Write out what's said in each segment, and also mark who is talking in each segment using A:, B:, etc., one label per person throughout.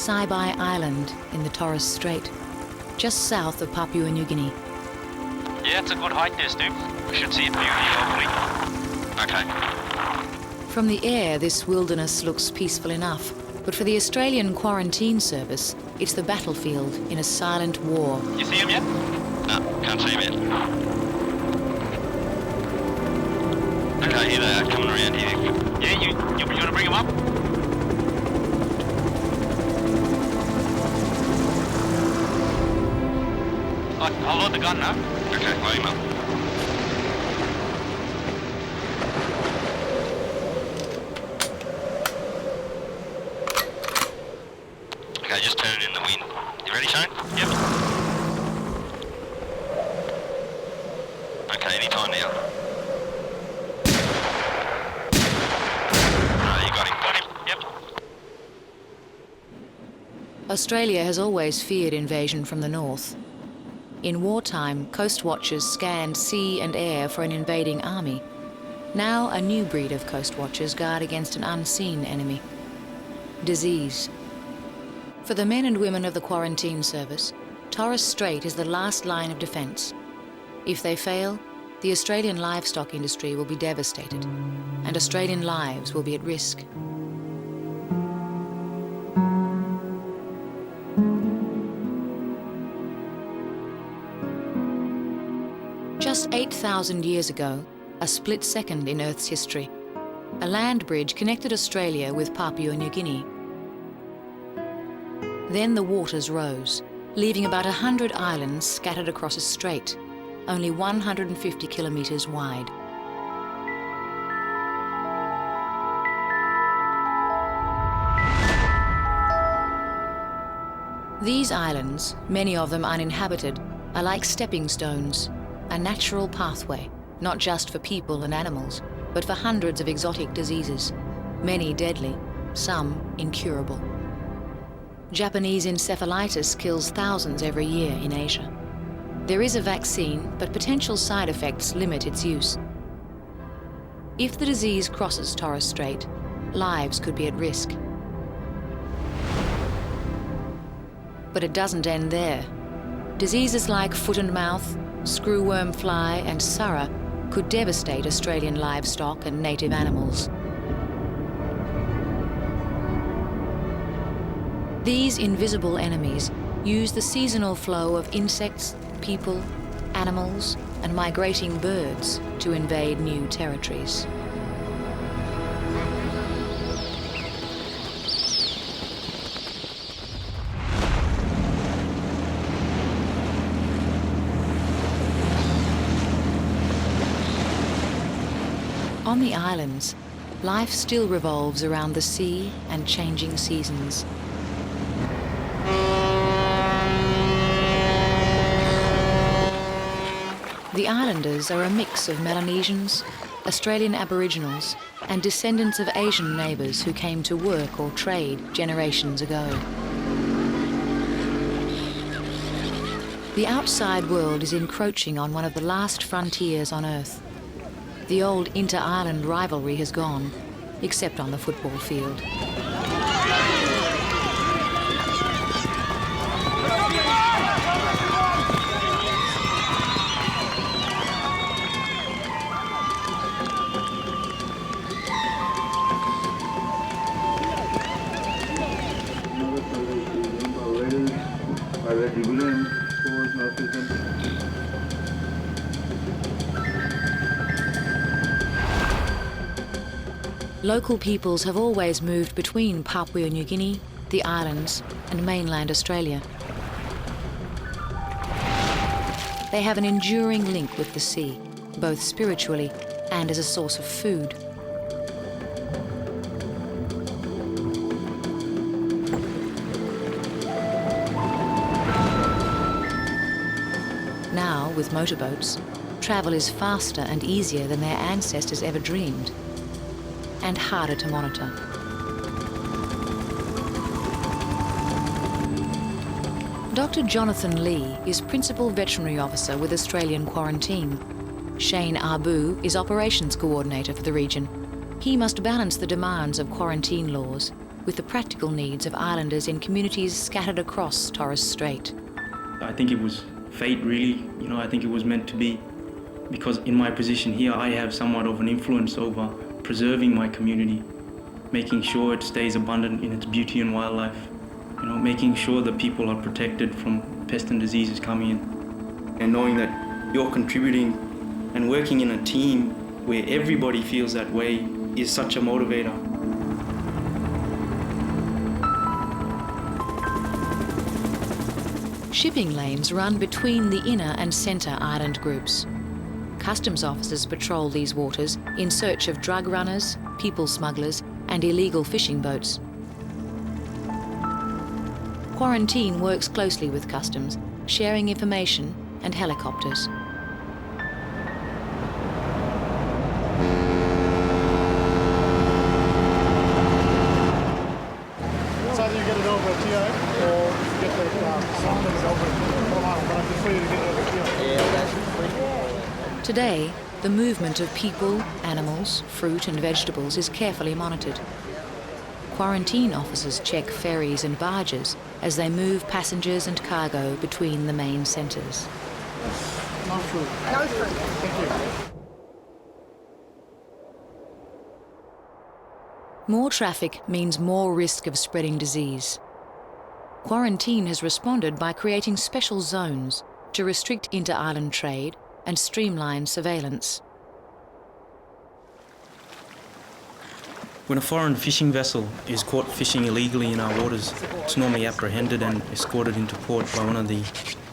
A: Saibai Island in the Torres Strait, just south of Papua New Guinea.
B: Yeah, it's a good height there, Stu. We should see it beauty, hopefully. Okay.
A: From the air, this wilderness looks peaceful enough, but for the Australian Quarantine Service, it's the battlefield in a silent war.
B: You see him yet?
C: No, can't see him yet. Okay, here they are, coming around here.
B: Yeah, you gonna bring him up? I'll load the gun now.
C: Okay, load him up. Okay, just turn it in the wind. You ready, Shane?
B: Yep.
C: Okay, anytime now. You got him.
B: Got him. Yep.
A: Australia has always feared invasion from the north. In wartime, coast watchers scanned sea and air for an invading army. Now a new breed of coast watchers guard against an unseen enemy: disease. For the men and women of the Quarantine Service, Torres Strait is the last line of defence. If they fail, the Australian livestock industry will be devastated, and Australian lives will be at risk. Just 8,000 years ago, a split second in Earth's history, a land bridge connected Australia with Papua New Guinea. Then the waters rose, leaving about 100 islands scattered across a strait, only 150 kilometres wide. These islands, many of them uninhabited, are like stepping stones, a natural pathway, not just for people and animals, but for hundreds of exotic diseases, many deadly, some incurable. Japanese encephalitis kills thousands every year in Asia. There is a vaccine, but potential side effects limit its use. If the disease crosses Torres Strait, lives could be at risk. But it doesn't end there. Diseases like foot and mouth, screwworm fly and surra could devastate Australian livestock and native animals. These invisible enemies use the seasonal flow of insects, people, animals, and migrating birds to invade new territories. On the islands, life still revolves around the sea and changing seasons. The islanders are a mix of Melanesians, Australian Aboriginals, and descendants of Asian neighbours who came to work or trade generations ago. The outside world is encroaching on one of the last frontiers on Earth. The old inter-island rivalry has gone, except on the football field. Local peoples have always moved between Papua New Guinea, the islands, and mainland Australia. They have an enduring link with the sea, both spiritually and as a source of food. Now, with motorboats, travel is faster and easier than their ancestors ever dreamed, and harder to monitor. Dr. Jonathan Lee is Principal Veterinary Officer with Australian Quarantine. Shane Arbu is Operations Coordinator for the region. He must balance the demands of quarantine laws with the practical needs of islanders in communities scattered across Torres Strait.
D: I think it was fate, really. I think it was meant to be, because in my position here, I have somewhat of an influence over preserving my community, making sure it stays abundant in its beauty and wildlife, making sure that people are protected from pests and diseases coming in. And knowing that you're contributing and working in a team where everybody feels that way is such a motivator.
A: Shipping lanes run between the inner and centre island groups. Customs officers patrol these waters in search of drug runners, people smugglers and illegal fishing boats. Quarantine works closely with customs, sharing information and helicopters.
E: It's either you get it over at TO or you get the something's over at Torres, but I prefer you to get it over at TO.
A: Today, the movement of people, animals, fruit and vegetables is carefully monitored. Quarantine officers check ferries and barges as they move passengers and cargo between the main centres.
E: No fruit. No fruit. Thank you.
A: More traffic means more risk of spreading disease. Quarantine has responded by creating special zones to restrict inter-island trade and streamline surveillance.
D: When a foreign fishing vessel is caught fishing illegally in our waters, it's normally apprehended and escorted into port by one of the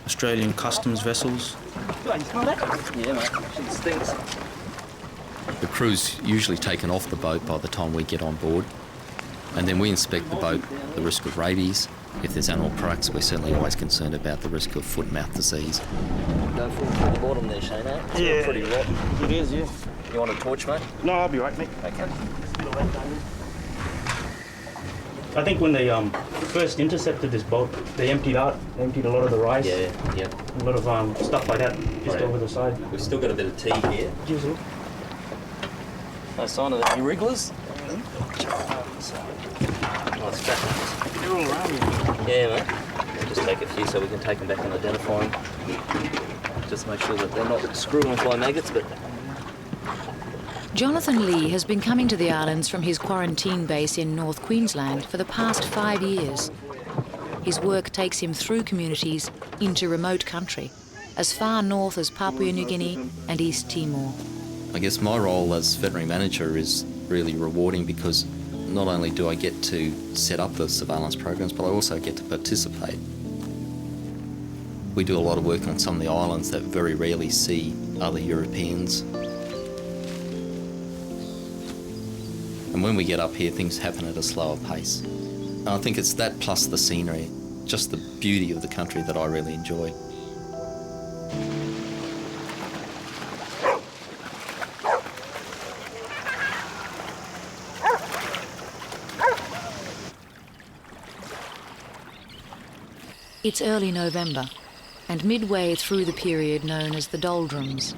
D: Australian customs vessels.
F: Yeah, mate. It stinks. The crew's usually taken off the boat by the time we get on board, and then we inspect the boat, the risk of rabies. If there's animal products, we're certainly always concerned about the risk of foot and mouth disease. Go full to the bottom there, Shane, eh? It's pretty rotten. It is, yeah. You want a torch, mate?
D: No, I'll be right, mate.
F: Okay.
D: I think when they first intercepted this boat, they emptied a lot of the rice.
F: Yeah.
D: A lot of stuff like that just over the side.
F: We've still got a bit of tea here.
D: Cheers, look.
F: No sign of any wrigglers? Nice fat.
D: They're all around here.
F: Yeah, mate. We'll just take a few so we can take them back and identify them. Just make sure that they're not screwing by maggots, but...
A: Jonathan Lee has been coming to the islands from his quarantine base in North Queensland for the past 5 years. His work takes him through communities into remote country, as far north as Papua New Guinea and East Timor.
F: I guess my role as veterinary manager is really rewarding because not only do I get to set up the surveillance programs, but I also get to participate. We do a lot of work on some of the islands that very rarely see other Europeans. And when we get up here, things happen at a slower pace. And I think it's that plus the scenery, just the beauty of the country that I really enjoy.
A: It's early November, and midway through the period known as the doldrums.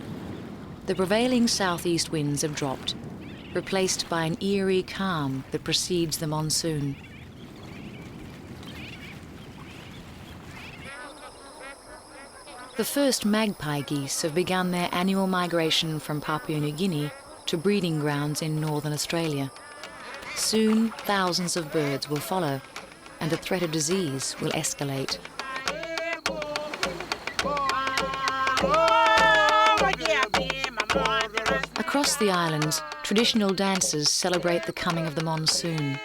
A: The prevailing southeast winds have dropped, replaced by an eerie calm that precedes the monsoon. The first magpie geese have begun their annual migration from Papua New Guinea to breeding grounds in northern Australia. Soon, thousands of birds will follow, and the threat of disease will escalate. Across the islands, traditional dances celebrate the coming of the monsoon,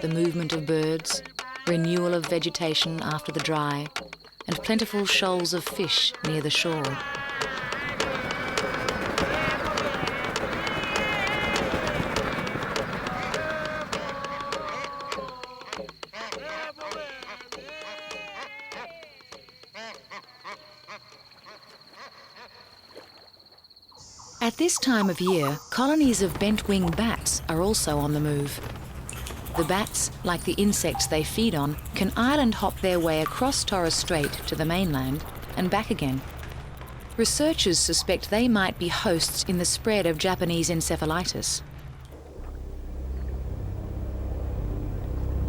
A: the movement of birds, renewal of vegetation after the dry, and plentiful shoals of fish near the shore. At this time of year, colonies of bent-winged bats are also on the move. The bats, like the insects they feed on, can island hop their way across Torres Strait to the mainland and back again. Researchers suspect they might be hosts in the spread of Japanese encephalitis.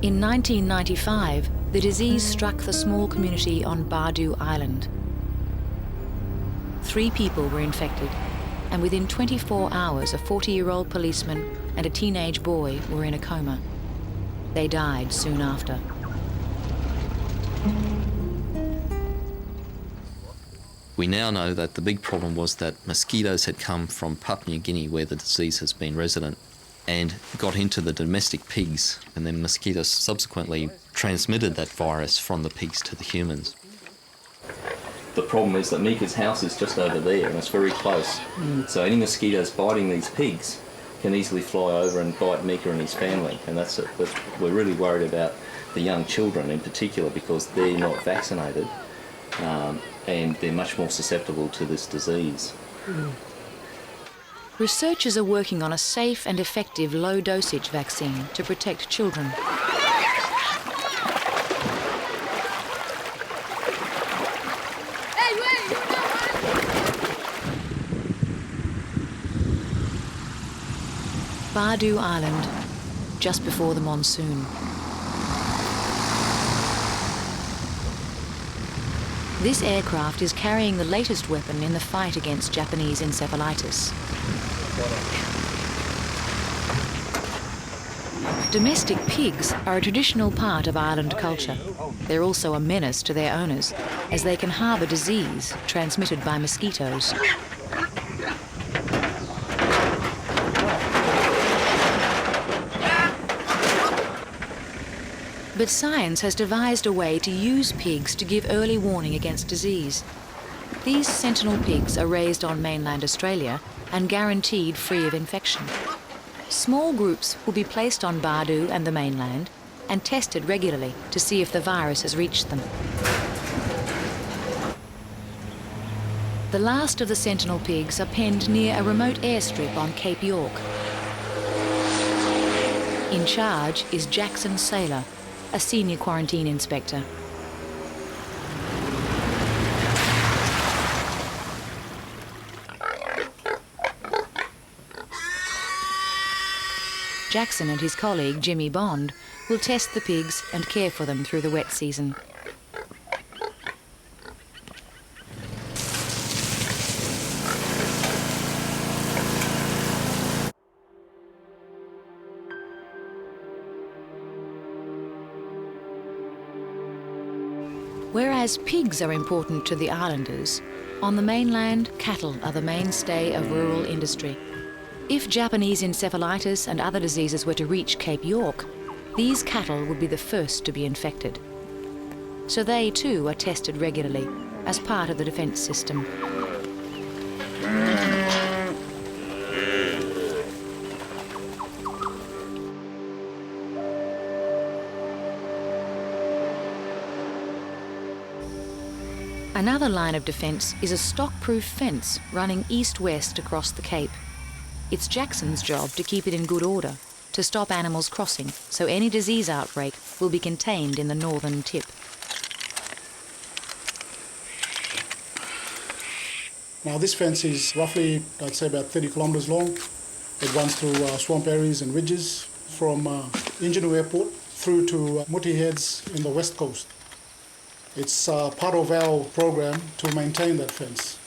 A: In 1995, the disease struck the small community on Papua Island. 3 people were infected, and within 24 hours, a 40-year-old policeman and a teenage boy were in a coma. They died soon after.
F: We now know that the big problem was that mosquitoes had come from Papua New Guinea, where the disease has been resident, and got into the domestic pigs, and then mosquitoes subsequently transmitted that virus from the pigs to the humans. The problem is that Mika's house is just over there and it's very close. So any mosquitoes biting these pigs can easily fly over and bite Mika and his family, and we're really worried about the young children in particular because they're not vaccinated and they're much more susceptible to this disease.
A: Researchers are working on a safe and effective low-dosage vaccine to protect children. Papua Island, just before the monsoon. This aircraft is carrying the latest weapon in the fight against Japanese encephalitis. Domestic pigs are a traditional part of island culture. They're also a menace to their owners, as they can harbour disease transmitted by mosquitoes. But science has devised a way to use pigs to give early warning against disease. These sentinel pigs are raised on mainland Australia and guaranteed free of infection. Small groups will be placed on Badu and the mainland and tested regularly to see if the virus has reached them. The last of the sentinel pigs are penned near a remote airstrip on Cape York. In charge is Jackson Saylor, a senior quarantine inspector. Jackson and his colleague Jimmy Bond will test the pigs and care for them through the wet season. Whereas pigs are important to the islanders, on the mainland, cattle are the mainstay of rural industry. If Japanese encephalitis and other diseases were to reach Cape York, these cattle would be the first to be infected. So they too are tested regularly as part of the defence system. Another line of defence is a stock-proof fence running east-west across the Cape. It's Jackson's job to keep it in good order, to stop animals crossing, so any disease outbreak will be contained in the northern tip.
E: Now this fence is roughly, I'd say about 30 kilometres long. It runs through swamp areas and ridges from Ingenuity Airport through to Muti Heads in the west coast. It's part of our program to maintain that fence.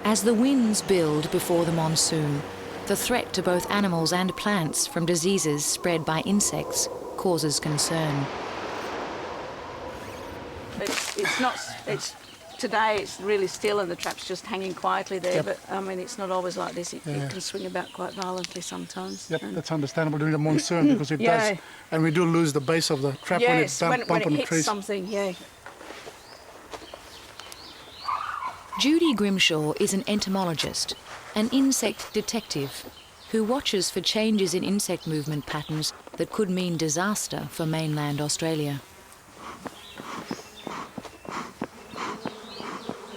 A: As the winds build before the monsoon, the threat to both animals and plants from diseases spread by insects causes concern.
G: Today it's really still and the trap's just hanging quietly there, but I mean it's not always like this. It can swing about quite violently sometimes.
E: Yep, that's understandable during the monsoon because it does. And we do lose the base of the trap when it bumps on the
G: hits
E: trees.
G: Something, yeah.
A: Judy Grimshaw is an entomologist, an insect detective, who watches for changes in insect movement patterns that could mean disaster for mainland Australia.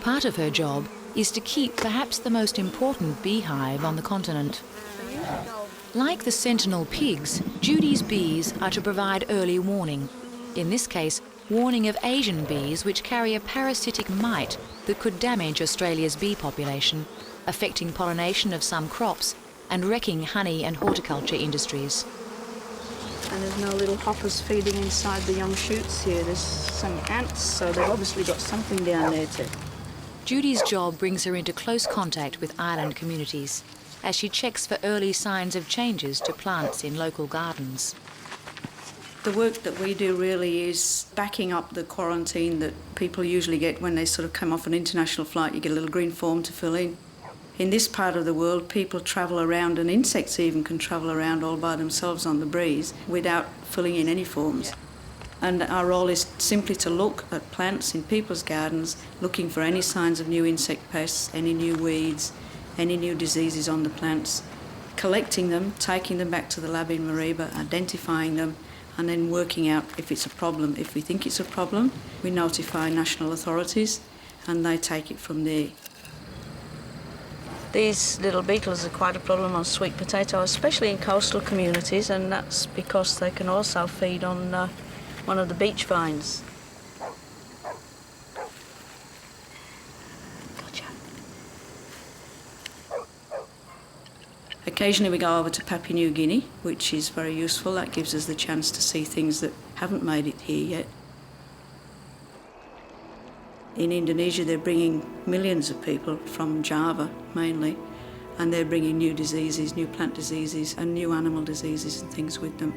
A: Part of her job is to keep perhaps the most important beehive on the continent. Like the sentinel pigs, Judy's bees are to provide early warning, in this case warning of Asian bees which carry a parasitic mite that could damage Australia's bee population, affecting pollination of some crops and wrecking honey and horticulture industries.
G: And there's no little hoppers feeding inside the young shoots here. There's some ants, so they've obviously got something down there too.
A: Judy's job brings her into close contact with island communities as she checks for early signs of changes to plants in local gardens.
G: The work that we do really is backing up the quarantine that people usually get when they sort of come off an international flight. You get a little green form to fill in. In this part of the world, people travel around, and insects even can travel around all by themselves on the breeze without filling in any forms. Yeah. And our role is simply to look at plants in people's gardens, looking for any signs of new insect pests, any new weeds, any new diseases on the plants, collecting them, taking them back to the lab in Mariba, identifying them, and then working out if it's a problem. If we think it's a problem, we notify national authorities, and they take it from there. These little beetles are quite a problem on sweet potato, especially in coastal communities, and that's because they can also feed on one of the beach vines. Gotcha. Occasionally we go over to Papua New Guinea, which is very useful. That gives us the chance to see things that haven't made it here yet. In Indonesia, they're bringing millions of people from Java, mainly, and they're bringing new diseases, new plant diseases and new animal diseases and things with them.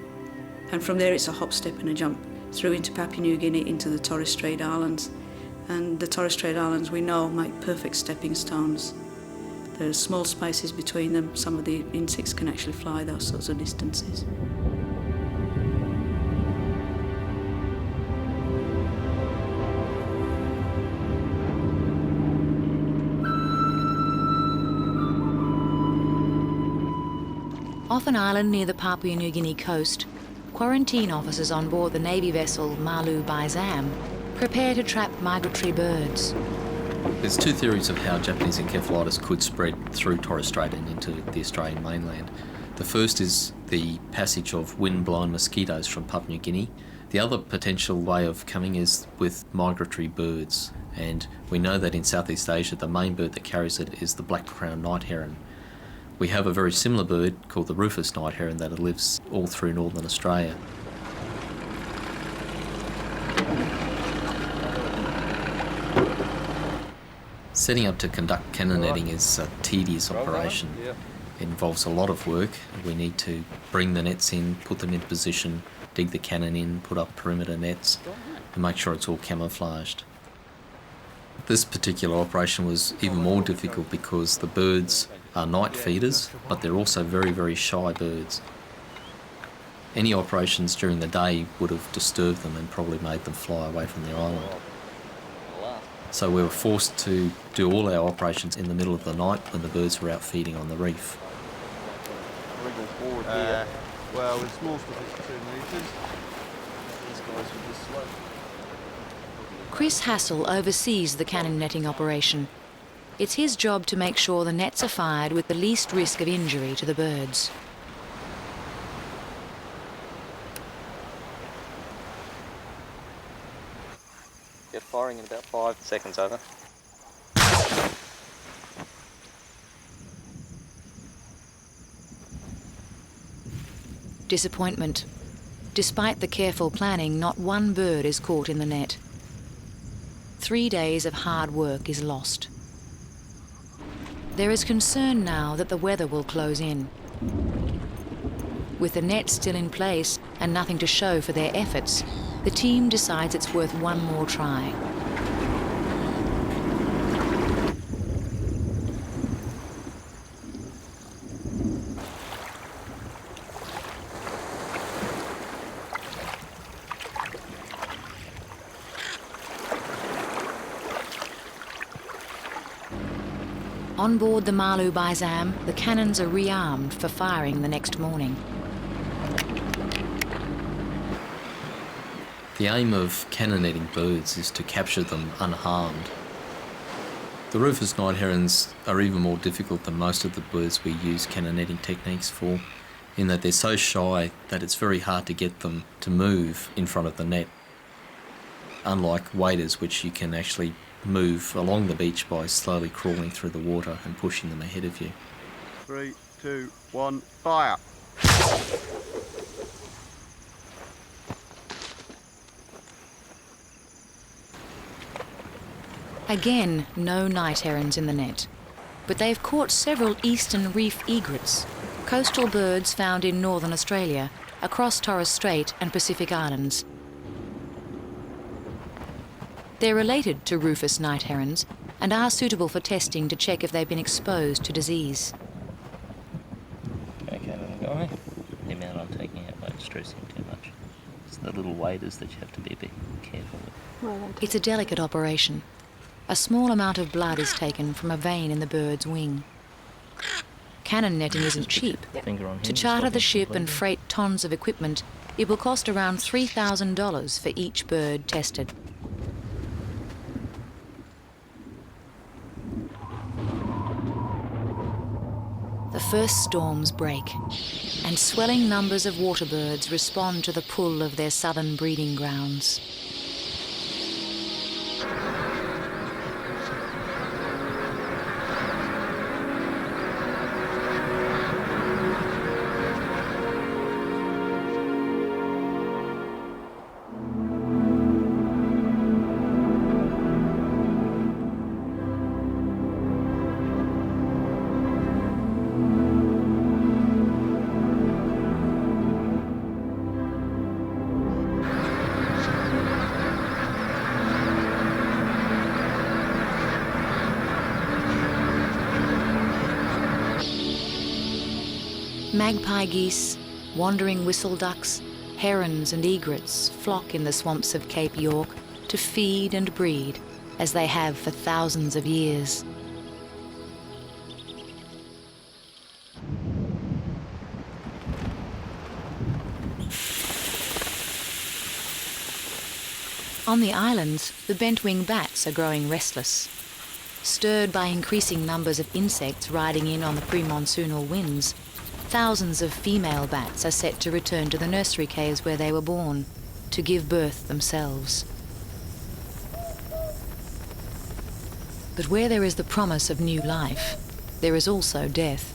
G: And from there, it's a hop, step and a jump through into Papua New Guinea, into the Torres Strait Islands. And the Torres Strait Islands, we know, make perfect stepping stones. There's small spaces between them. Some of the insects can actually fly those sorts of distances.
A: Off an island near the Papua New Guinea coast, quarantine officers on board the Navy vessel Malu Baizam prepare to trap migratory birds.
F: There's two theories of how Japanese encephalitis could spread through Torres Strait and into the Australian mainland. The first is the passage of wind-blown mosquitoes from Papua New Guinea. The other potential way of coming is with migratory birds, and we know that in Southeast Asia the main bird that carries it is the black-crowned night heron. We have a very similar bird called the rufous night heron that lives all through northern Australia. Setting up to conduct cannon netting is a tedious operation. It involves a lot of work. We need to bring the nets in, put them in position, dig the cannon in, put up perimeter nets, and make sure it's all camouflaged. This particular operation was even more difficult because the birds are night feeders, but they're also very, very shy birds. Any operations during the day would have disturbed them and probably made them fly away from the island. So we were forced to do all our operations in the middle of the night when the birds were out feeding on the reef.
H: Wriggle forward here. Well, with small stuff it's 2 metres. These guys are just slow.
A: Chris Hassel oversees the cannon netting operation. It's his job to make sure the nets are fired with the least risk of injury to the birds.
B: Get firing in about 5 seconds, over.
A: Disappointment. Despite the careful planning, not one bird is caught in the net. 3 days of hard work is lost. There is concern now that the weather will close in. With the net still in place and nothing to show for their efforts, the team decides it's worth one more try. On board the Malu Baizam, the cannons are rearmed for firing the next morning.
F: The aim of cannon netting birds is to capture them unharmed. The rufous night herons are even more difficult than most of the birds we use cannon netting techniques for, in that they're so shy that it's very hard to get them to move in front of the net. unlike waders, which you can actually move along the beach by slowly crawling through the water and pushing them ahead of you.
H: 3, 2, 1, fire!
A: Again, no night herons in the net, but they've caught several eastern reef egrets, coastal birds found in northern Australia, across Torres Strait and Pacific Islands. They're related to rufous night herons and are suitable for testing to check if they've been exposed to disease.
I: Okay, little guy. The amount I'm taking out won't stress him too much. It's the little waders that you have to be a bit careful with.
A: It's a delicate operation. A small amount of blood is taken from a vein in the bird's wing. Cannon netting isn't cheap. To charter the ship and freight tons of equipment, it will cost around $3,000 for each bird tested. The first storms break, and swelling numbers of water birds respond to the pull of their southern breeding grounds. Magpie geese, wandering whistle ducks, herons and egrets flock in the swamps of Cape York to feed and breed, as they have for thousands of years. On the islands, the bent-wing bats are growing restless. Stirred by increasing numbers of insects riding in on the pre-monsoonal winds, thousands of female bats are set to return to the nursery caves where they were born, to give birth themselves. But where there is the promise of new life, there is also death.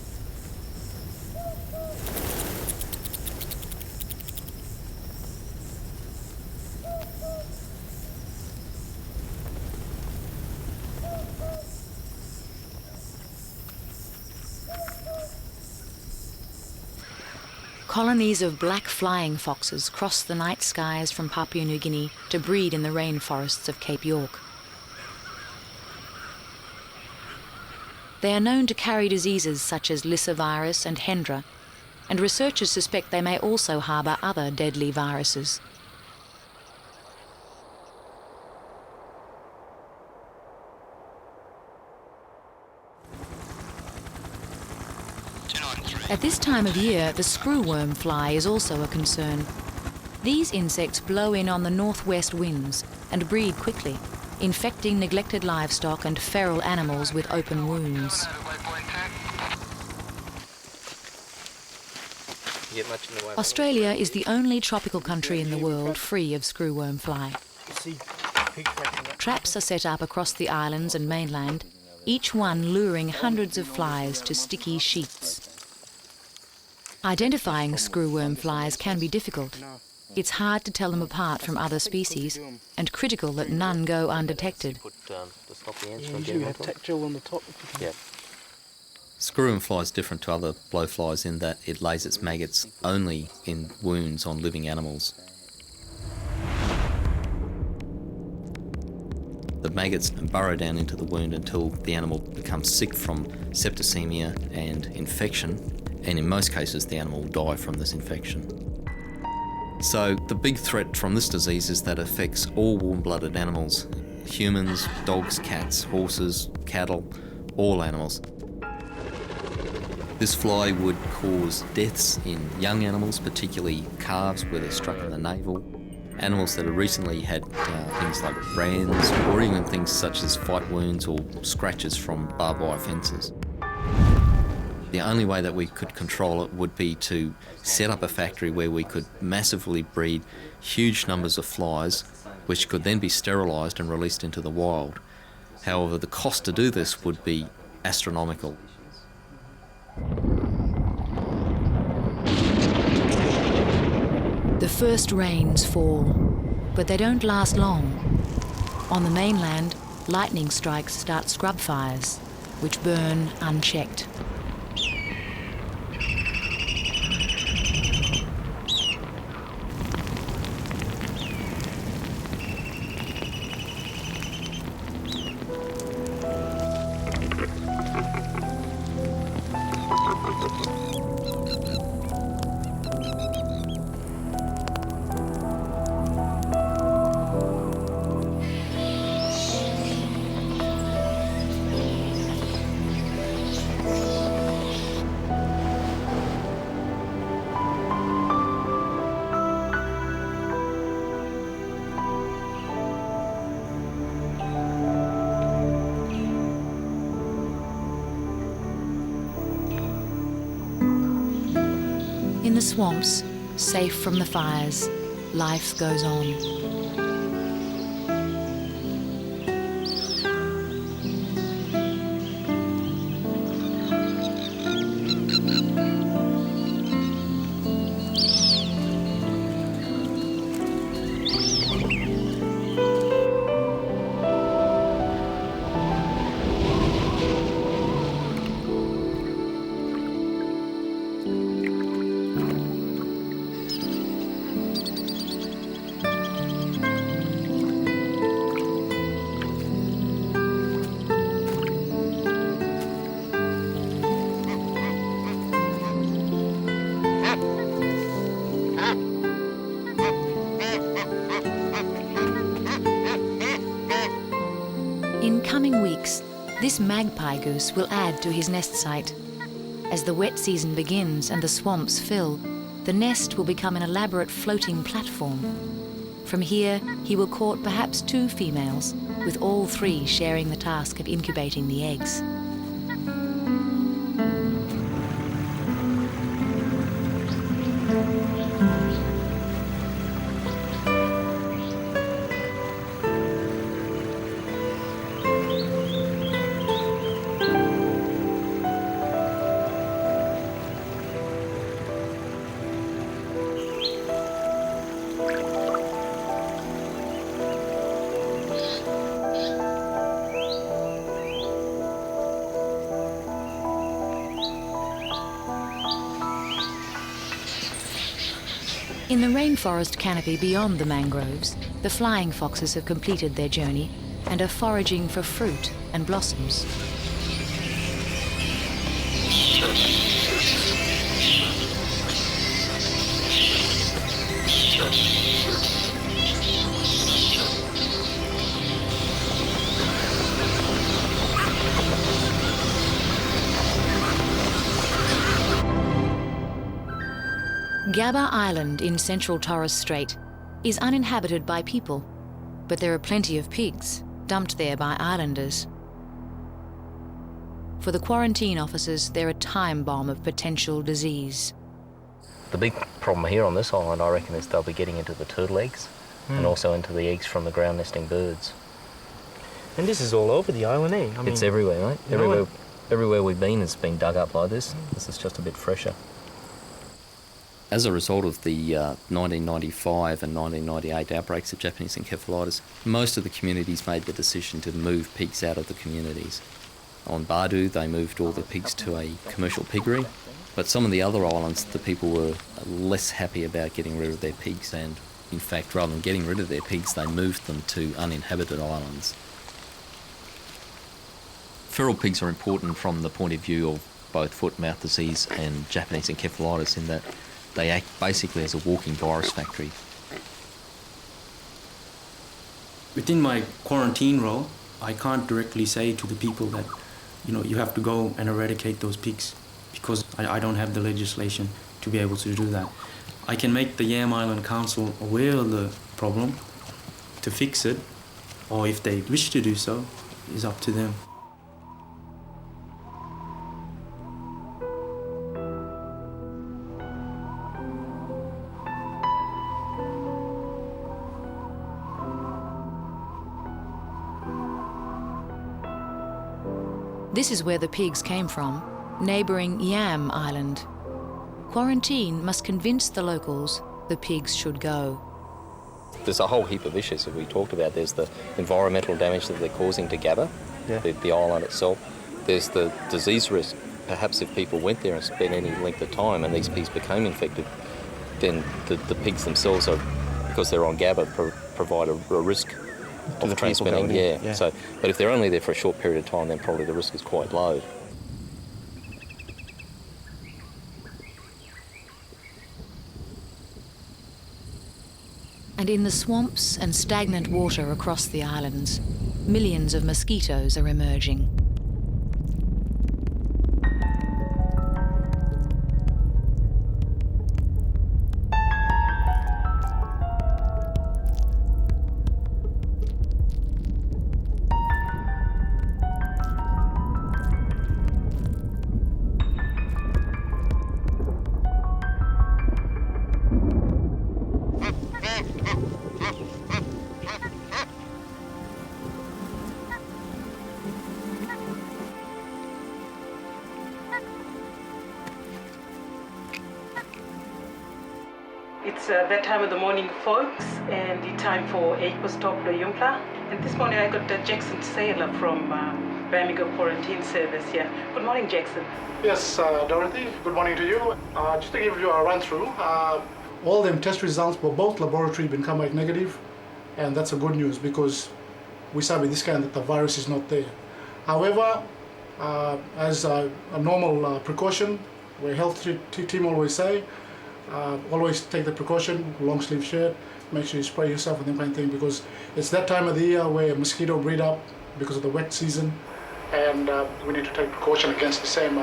A: Colonies of black flying foxes cross the night skies from Papua New Guinea to breed in the rainforests of Cape York. They are known to carry diseases such as lyssavirus and hendra, and researchers suspect they may also harbour other deadly viruses. At this time of year, the screwworm fly is also a concern. These insects blow in on the northwest winds and breed quickly, infecting neglected livestock and feral animals with open wounds. Australia is the only tropical country in the world free of screwworm fly. Traps are set up across the islands and mainland, each one luring hundreds of flies to sticky sheets. Identifying screwworm flies can be difficult. It's hard to tell them apart from other species, and critical that none go undetected.
F: Screwworm fly is different to other blowflies in that it lays its maggots only in wounds on living animals. The maggots burrow down into the wound until the animal becomes sick from septicemia and infection, and in most cases the animal will die from this infection. So the big threat from this disease is that it affects all warm-blooded animals: humans, dogs, cats, horses, cattle, all animals. This fly would cause deaths in young animals, particularly calves where they're struck in the navel, animals that have recently had things like brands, or even things such as fight wounds or scratches from barbed wire fences. The only way that we could control it would be to set up a factory where we could massively breed huge numbers of flies which could then be sterilised and released into the wild. However, the cost to do this would be astronomical.
A: The first rains fall, but they don't last long. On the mainland, lightning strikes start scrub fires, which burn unchecked. In the swamps, safe from the fires, life goes on. In coming weeks, this magpie goose will add to his nest site. As the wet season begins and the swamps fill, the nest will become an elaborate floating platform. From here, he will court perhaps 2 females, with all 3 sharing the task of incubating the eggs. In the rainforest canopy beyond the mangroves, the flying foxes have completed their journey and are foraging for fruit and blossoms. Gaba Island in central Torres Strait is uninhabited by people, but there are plenty of pigs dumped there by islanders. For the quarantine officers, they're a time bomb of potential disease.
I: The big problem here on this island, I reckon, is they'll be getting into the turtle eggs and also into the eggs from the ground nesting birds.
J: And this is all over the island, eh? I mean,
I: it's everywhere, mate. Everywhere we've been has been dug up like this. This is just a bit fresher.
F: As a result of the 1995 and 1998 outbreaks of Japanese encephalitis, most of the communities made the decision to move pigs out of the communities. On Badu, they moved all the pigs to a commercial piggery, but some of the other islands, the people were less happy about getting rid of their pigs, and in fact, rather than getting rid of their pigs, they moved them to uninhabited islands. Feral pigs are important from the point of view of both foot-and-mouth disease and Japanese encephalitis in that they act basically as a walking virus factory.
D: Within my quarantine role, I can't directly say to the people that, you have to go and eradicate those pigs, because I don't have the legislation to be able to do that. I can make the Yam Island Council aware of the problem to fix it, or if they wish to do so, is up to them.
A: This is where the pigs came from, neighbouring Yam Island. Quarantine must convince the locals the pigs should go.
F: There's a whole heap of issues that we talked about. There's the environmental damage that they're causing to Gabba, the island itself. There's the disease risk. Perhaps if people went there and spent any length of time and these pigs became infected, then the pigs themselves, are, because they're on Gabba, provide a risk of transmitting. So, but if they're only there for a short period of time, then probably the risk is quite low.
A: And in the swamps and stagnant water across the islands, millions of mosquitoes are emerging.
K: It's that time of the morning, folks, and the time for stop the Yumpla. And this morning I got Jackson Sailor from Bamigo Quarantine Service here. Good morning, Jackson.
E: Yes, Dorothy, good morning to you. Just to give you a run through, all them test results for both laboratory been come back negative, and that's a good news because we saw with this kind that the virus is not there. However, as a normal precaution, where health team always say, always take the precaution, long sleeve shirt, make sure you spray yourself and that kind of thing, because it's that time of the year where mosquito breed up because of the wet season, and we need to take precaution against the same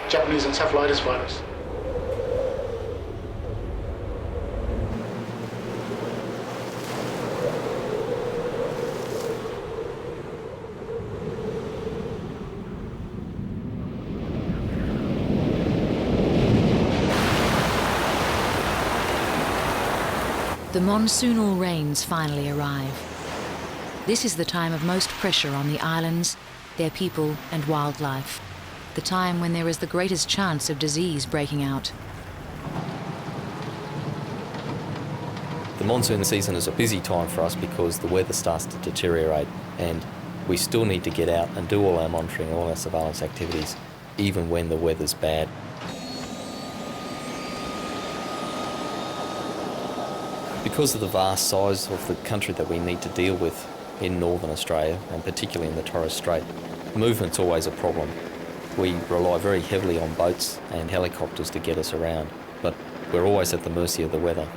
E: Japanese encephalitis virus.
A: The monsoonal rains finally arrive. This is the time of most pressure on the islands, their people and wildlife. The time when there is the greatest chance of disease breaking out.
F: The monsoon season is a busy time for us because the weather starts to deteriorate, and we still need to get out and do all our monitoring, all our surveillance activities, even when the weather's bad. Because of the vast size of the country that we need to deal with in northern Australia, and particularly in the Torres Strait, movement's always a problem. We rely very heavily on boats and helicopters to get us around, but we're always at the mercy of the weather.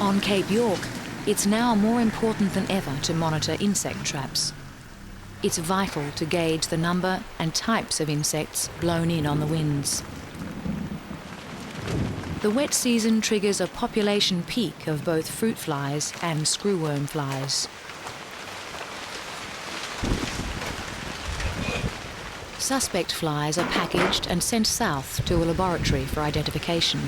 A: On Cape York, it's now more important than ever to monitor insect traps. It's vital to gauge the number and types of insects blown in on the winds. The wet season triggers a population peak of both fruit flies and screwworm flies. Suspect flies are packaged and sent south to a laboratory for identification.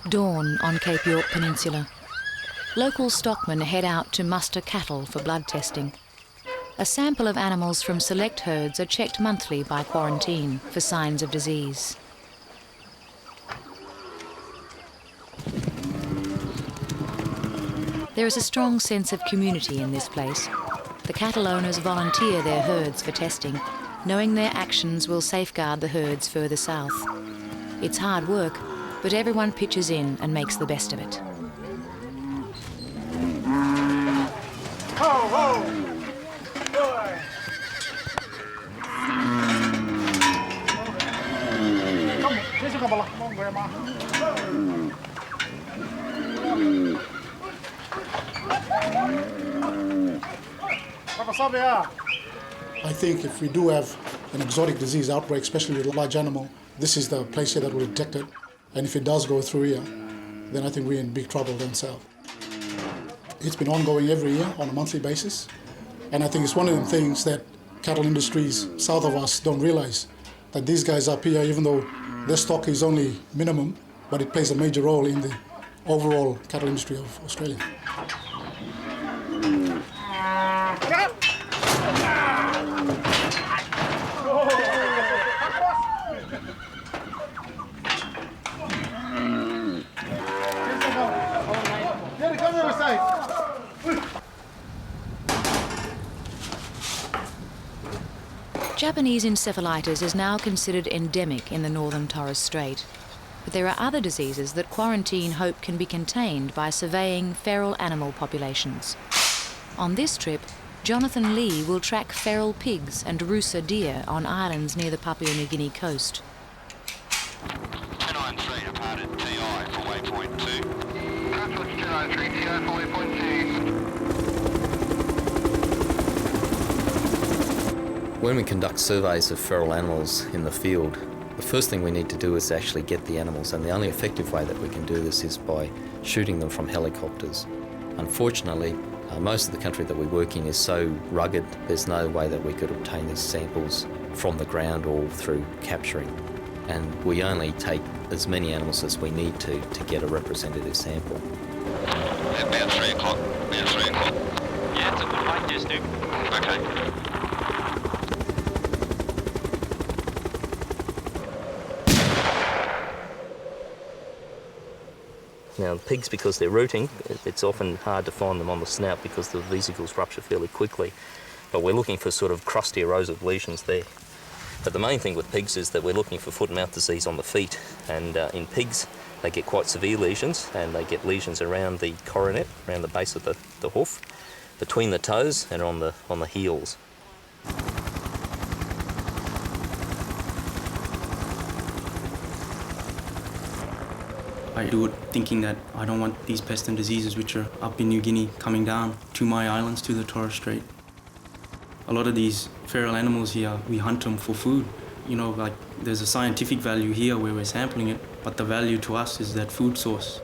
A: Dawn on Cape York Peninsula. Local stockmen head out to muster cattle for blood testing. A sample of animals from select herds are checked monthly by quarantine for signs of disease. There is a strong sense of community in this place. The cattle owners volunteer their herds for testing, knowing their actions will safeguard the herds further south. It's hard work, but everyone pitches in and makes the best of it.
E: I think if we do have an exotic disease outbreak, especially with a large animal, this is the place here that will detect it. And if it does go through here, then I think we're in big trouble down south. It's been ongoing every year on a monthly basis. And I think it's one of the things that cattle industries south of us don't realize, that these guys up here, even though their stock is only minimum, but it plays a major role in the overall cattle industry of Australia.
A: Japanese encephalitis is now considered endemic in the northern Torres Strait, but there are other diseases that quarantine hope can be contained by surveying feral animal populations. On this trip, Jonathan Lee will track feral pigs and rusa deer on islands near the Papua New Guinea coast.
C: 293 departed TI for waypoint 2.
L: Transport 293 TI for waypoint 2.
F: When we conduct surveys of feral animals in the field, the first thing we need to do is actually get the animals, and the only effective way that we can do this is by shooting them from helicopters. Unfortunately, most of the country that we work in is so rugged, there's no way that we could obtain these samples from the ground or through capturing. And we only take as many animals as we need to get a representative sample.
C: About 3 o'clock. About 3 o'clock.
B: Yeah, it's a good height there, Stu.
C: Okay.
I: Now, pigs, because they're rooting, it's often hard to find them on the snout because the vesicles rupture fairly quickly. But we're looking for sort of crusty erosive lesions there. But the main thing with pigs is that we're looking for foot and mouth disease on the feet. And in pigs, they get quite severe lesions, and they get lesions around the coronet, around the base of the hoof, between the toes and on the heels.
D: I do it thinking that I don't want these pests and diseases which are up in New Guinea coming down to my islands, to the Torres Strait. A lot of these feral animals here, we hunt them for food. You know, like there's a scientific value here where we're sampling it, but the value to us is that food source.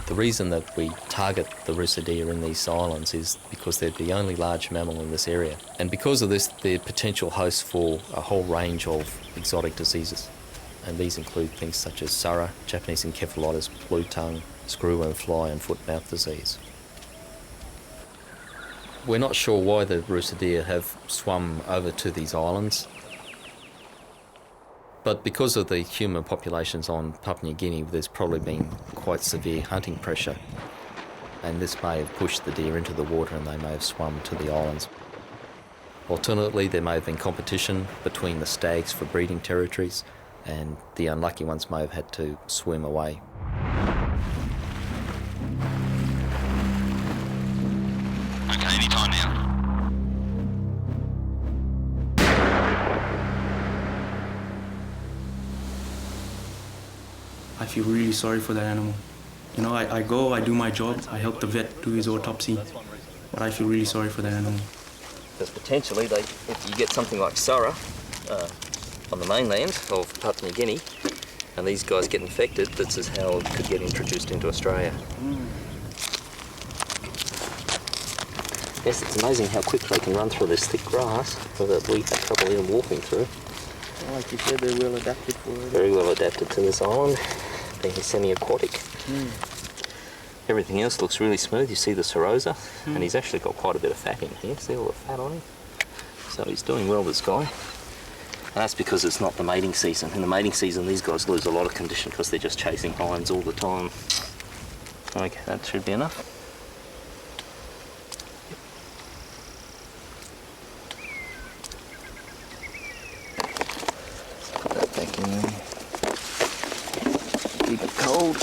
F: The reason that we target the rusa deer in these islands is because they're the only large mammal in this area. And because of this, they're potential hosts for a whole range of exotic diseases. And these include things such as surra, Japanese encephalitis, blue tongue, screwworm fly and foot-mouth disease. We're not sure why the rusa deer have swum over to these islands, but because of the human populations on Papua New Guinea, there's probably been quite severe hunting pressure, and this may have pushed the deer into the water and they may have swum to the islands. Alternatively, there may have been competition between the stags for breeding territories, and the unlucky ones may have had to swim away.
C: Okay, any time now.
D: I feel really sorry for that animal. You know, I go, I do my job, I help the vet do his autopsy, but I feel really sorry for that animal.
I: Because potentially, if you get something like surra on the mainland of Papua New Guinea, and these guys get infected, this is how it could get introduced into Australia. Yes, it's amazing how quick they can run through this thick grass, so that we have trouble even walking through.
H: Like you said, they're well adapted for it.
I: Very well adapted to this island, being semi-aquatic. Everything else looks really smooth. You see the serosa, and he's actually got quite a bit of fat in here. See all the fat on him? So he's doing well, this guy. And that's because it's not the mating season. In the mating season, these guys lose a lot of condition because they're just chasing hinds all the time. Okay, that should be enough. Put that back in there. Keep it cold.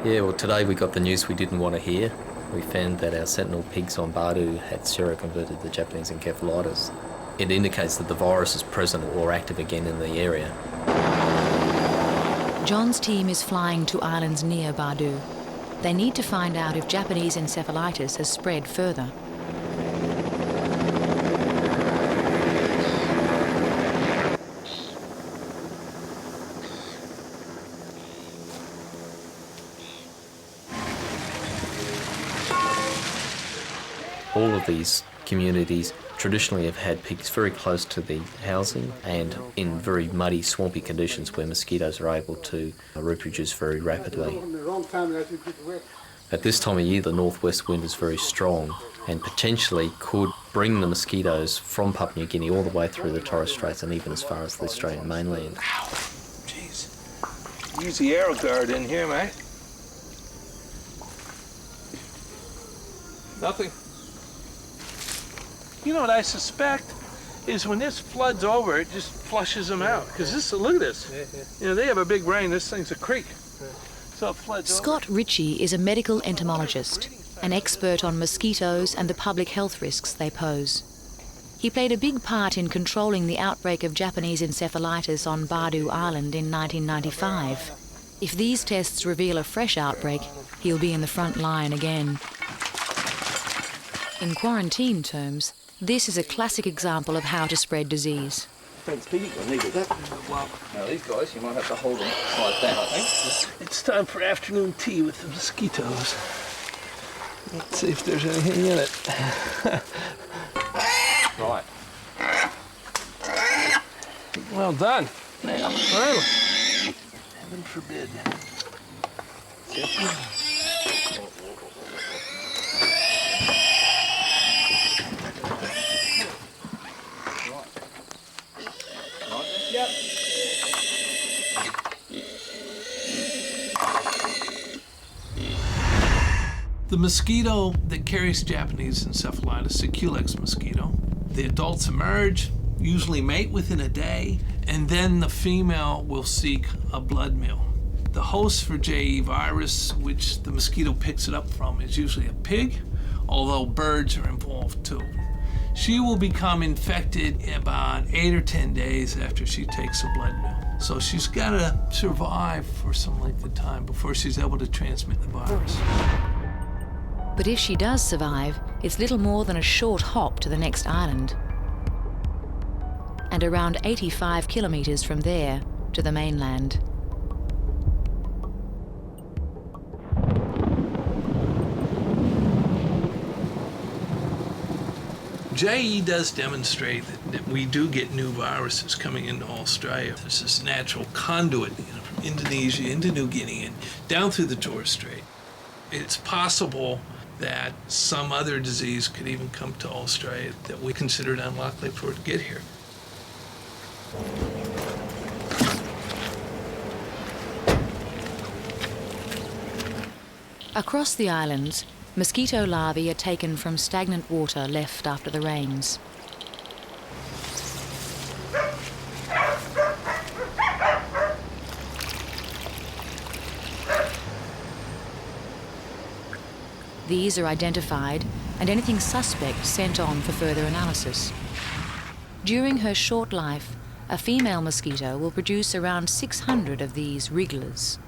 F: Yeah, well, today we got the news we didn't want to hear. We found that our sentinel pigs on Badu had seroconverted the Japanese encephalitis. It indicates that the virus is present or active again in the area.
A: John's team is flying to islands near Badu. They need to find out if Japanese encephalitis has spread further.
F: All of these communities traditionally have had pigs very close to the housing and in very muddy, swampy conditions where mosquitoes are able to reproduce very rapidly. At this time of year, the northwest wind is very strong and potentially could bring the mosquitoes from Papua New Guinea all the way through the Torres Straits and even as far as the Australian mainland.
M: Jeez. Use the aero guard in here, mate. Nothing. You know what I suspect is when this floods over, it just flushes them out. Because this, look at this. You know, they have a big rain. This thing's a creek. So it floods
A: Scott Ritchie is a medical entomologist, an expert on mosquitoes and the public health risks they pose. He played a big part in controlling the outbreak of Japanese encephalitis on Badu Island in 1995. If these tests reveal a fresh outbreak, he'll be in the front line again. In quarantine terms, this is a classic example of how to spread disease.
M: Thanks, Pete. I needed that. Wow.
I: Now these guys, you might have to hold them like that, I think.
M: It's time for afternoon tea with the mosquitoes. Let's see if there's anything in it.
I: Right.
M: Well done.
I: Now.
M: Well, heaven forbid. The mosquito that carries Japanese encephalitis, the Culex mosquito, the adults emerge, usually mate within a day, and then the female will seek a blood meal. The host for JE virus, which the mosquito picks it up from, is usually a pig, although birds are involved too. She will become infected in about 8 or 10 days after she takes a blood meal. So she's got to survive for some length of time before she's able to transmit the virus.
A: But if she does survive, it's little more than a short hop to the next island. And around 85 kilometres from there to the mainland.
M: JE does demonstrate that we do get new viruses coming into Australia. There's this natural conduit, from Indonesia into New Guinea and down through the Torres Strait. It's possible that some other disease could even come to Australia that we considered unlikely for it to get here.
A: Across the islands, mosquito larvae are taken from stagnant water left after the rains. These are identified and anything suspect sent on for further analysis. During her short life, a female mosquito will produce around 600 of these wrigglers.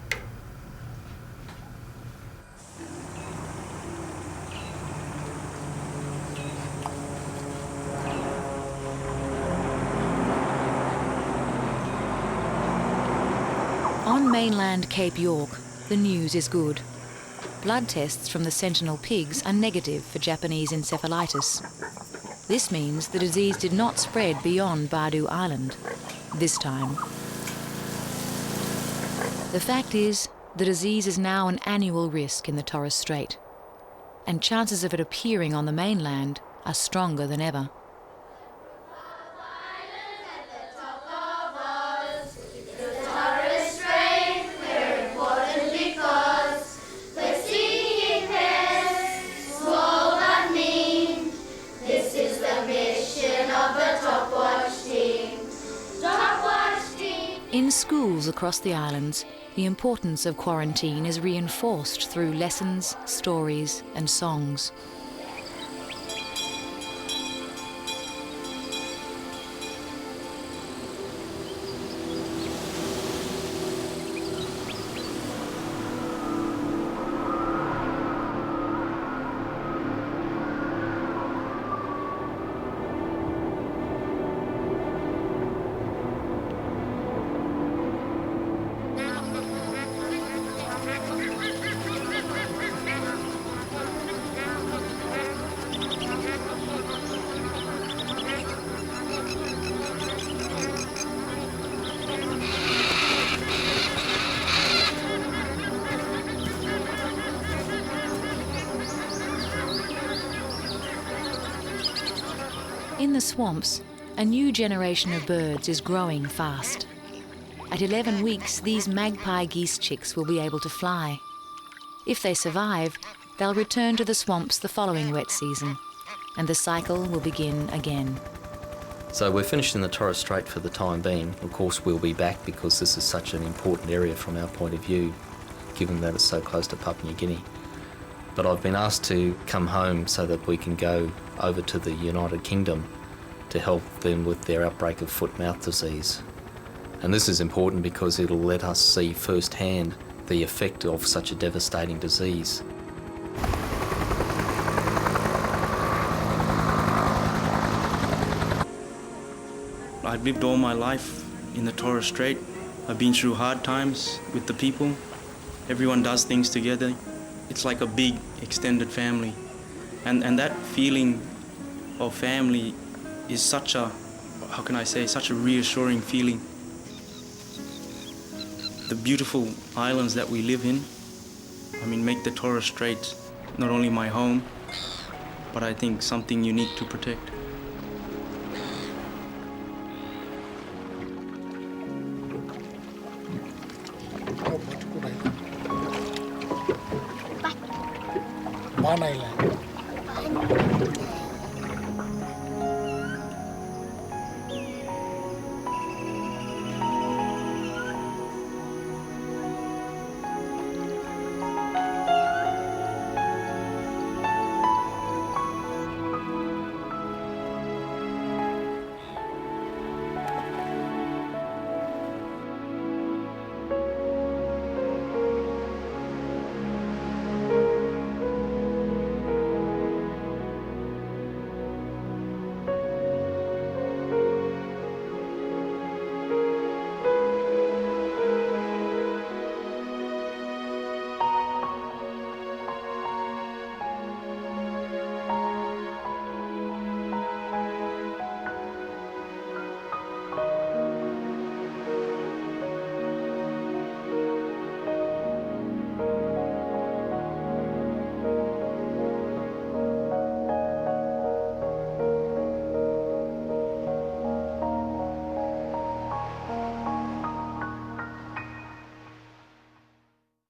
A: On mainland Cape York, the news is good. Blood tests from the sentinel pigs are negative for Japanese encephalitis. This means the disease did not spread beyond Badu Island, this time. The fact is, the disease is now an annual risk in the Torres Strait, and chances of it appearing on the mainland are stronger than ever. In schools across the islands, the importance of quarantine is reinforced through lessons, stories, and songs. In the swamps, a new generation of birds is growing fast. At 11 weeks, these magpie geese chicks will be able to fly. If they survive, they'll return to the swamps the following wet season, and the cycle will begin again.
F: So we're finished in the Torres Strait for the time being. Of course, we'll be back because this is such an important area from our point of view, given that it's so close to Papua New Guinea. But I've been asked to come home so that we can go over to the United Kingdom to help them with their outbreak of foot-mouth disease. And this is important because it'll let us see firsthand the effect of such a devastating disease.
D: I've lived all my life in the Torres Strait. I've been through hard times with the people. Everyone does things together. It's like a big extended family. And that feeling of family is such a, how can I say, such a reassuring feeling. The beautiful islands that we live in, I mean, make the Torres Strait not only my home, but I think something unique to protect.
E: One island.